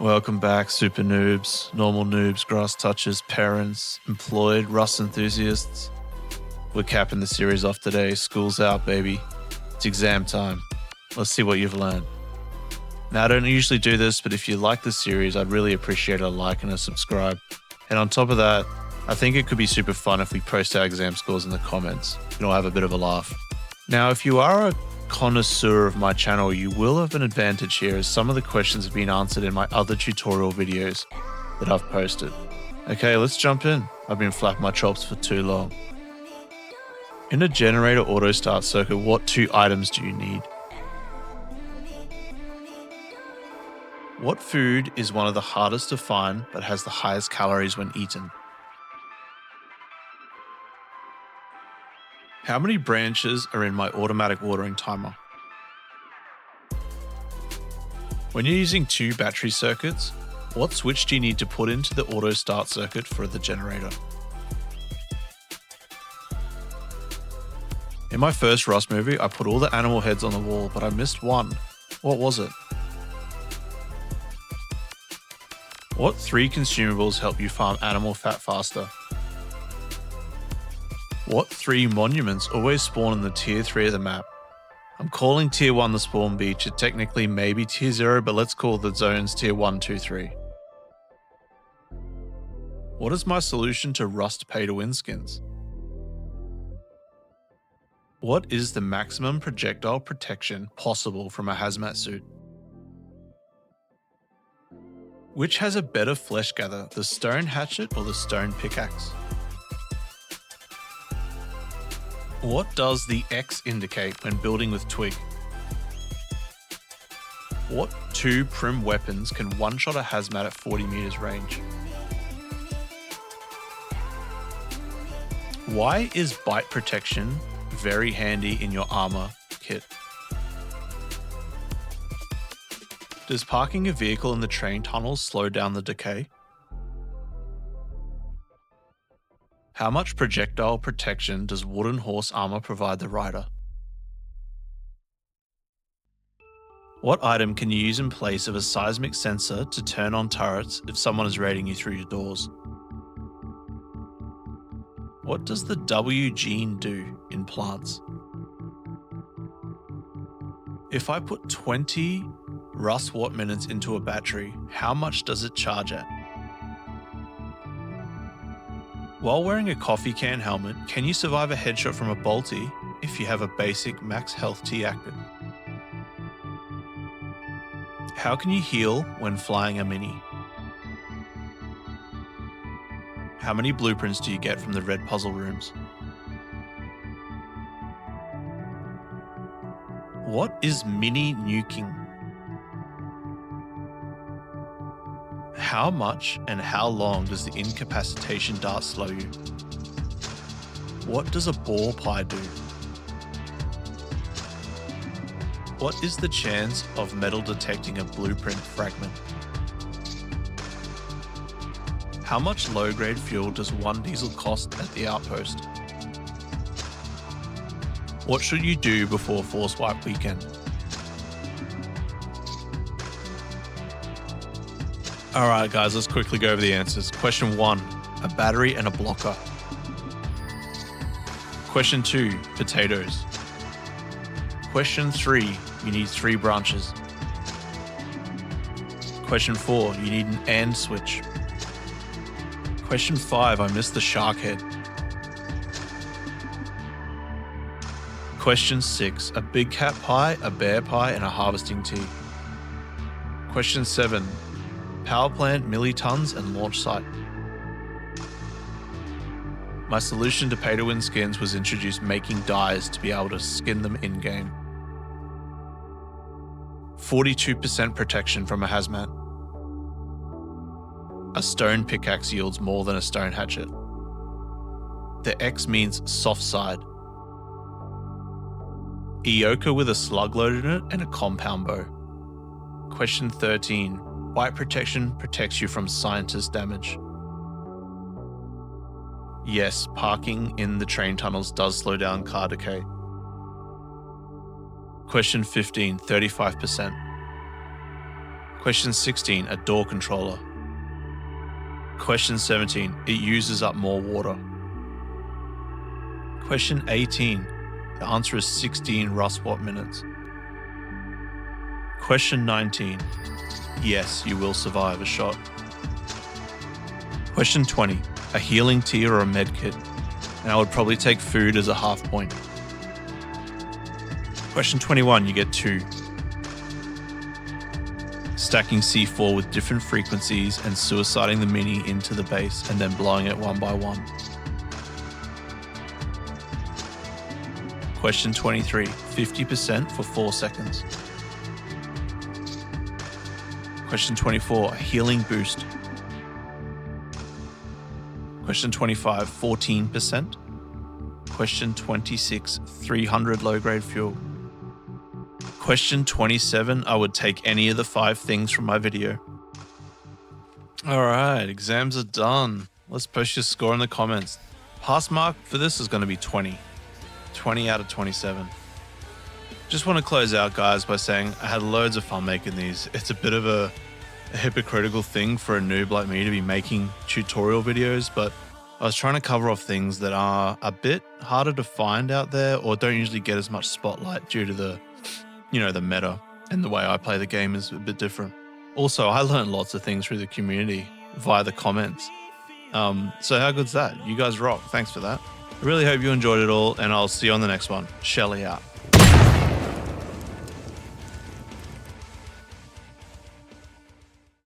Welcome back, super noobs, normal noobs, grass touchers, parents, employed, Rust enthusiasts. We're capping the series off today. School's out, baby. It's exam time. Let's see what you've learned. Now, I don't usually do this, but if you like this series, I'd really appreciate a like and a subscribe. And on top of that, I think it could be super fun if we post our exam scores in the comments. We can all have a bit of a laugh. Now, if you are a connoisseur of my channel, you will have an advantage here as some of the questions have been answered in my other tutorial videos that I've posted. Okay, let's jump in. I've been flapping my chops for too long. In a generator auto start circuit, what two items do you need? What food is one of the hardest to find but has the highest calories when eaten? How many branches are in my automatic watering timer? When you're using two battery circuits, what switch do you need to put into the auto start circuit for the generator? In my first Rust movie, I put all the animal heads on the wall, but I missed one. What was it? What three consumables help you farm animal fat faster? What three monuments always spawn in the tier 3 of the map? I'm calling tier 1 the spawn beach. It technically may be tier 0, but let's call the zones tier 1, 2, 3. What is my solution to Rust pay to win skins? What is the maximum projectile protection possible from a hazmat suit? Which has a better flesh gather, the stone hatchet or the stone pickaxe? What does the X indicate when building with twig? What two prim weapons can one-shot a hazmat at 40 meters range? Why is bite protection very handy in your armor kit? Does parking a vehicle in the train tunnels slow down the decay? How much projectile protection does wooden horse armor provide the rider? What item can you use in place of a seismic sensor to turn on turrets if someone is raiding you through your doors? What does the W gene do in plants? If I put 20 Rust watt minutes into a battery, how much does it charge at? While wearing a coffee can helmet, can you survive a headshot from a bolty if you have a basic max health T active? How can you heal when flying a mini? How many blueprints do you get from the red puzzle rooms? What is mini nuking? How much and how long does the incapacitation dart slow you? What does a ball pie do? What is the chance of metal detecting a blueprint fragment? How much low-grade fuel does one diesel cost at the outpost? What should you do before Force Wipe weekend? Alright guys, let's quickly go over the answers. Question 1, a battery and a blocker. Question 2, potatoes. Question 3, you need 3 branches. Question 4, you need an AND switch. Question 5, I missed the shark head. Question 6, a big cat pie, a bear pie, and a harvesting tea. Question 7, power plant, millitons, and launch site. My solution to pay to win skins was introduce making dyes to be able to skin them in-game. 42% protection from a hazmat. A stone pickaxe yields more than a stone hatchet. The X means soft side. Eoka with a slug loaded in it and a compound bow. Question 13. Bite protection protects you from scientist damage. Yes, parking in the train tunnels does slow down car decay. Question 15, 35%. Question 16, a door controller. Question 17, it uses up more water. Question 18, the answer is 16 Rust Watt minutes. Question 19, yes, you will survive a shot. Question 20, a healing tea or a med kit. And I would probably take food as a half point. Question 21, you get 2. Stacking C4 with different frequencies and suiciding the mini into the base and then blowing it one by one. Question 23, 50% for 4 seconds. Question 24, a healing boost. Question 25, 14%. Question 26, 300 low-grade fuel. Question 27, I would take any of the 5 things from my video. All right, exams are done. Let's post your score in the comments. Pass mark for this is going to be 20. 20 out of 27. Just want to close out, guys, by saying I had loads of fun making these. It's a bit of a hypocritical thing for a noob like me to be making tutorial videos, but I was trying to cover off things that are a bit harder to find out there or don't usually get as much spotlight due to the meta, and the way I play the game is a bit different. Also, I learned lots of things through the community via the comments. So how good's that? You guys rock. Thanks for that. I really hope you enjoyed it all, and I'll see you on the next one. Shelly out.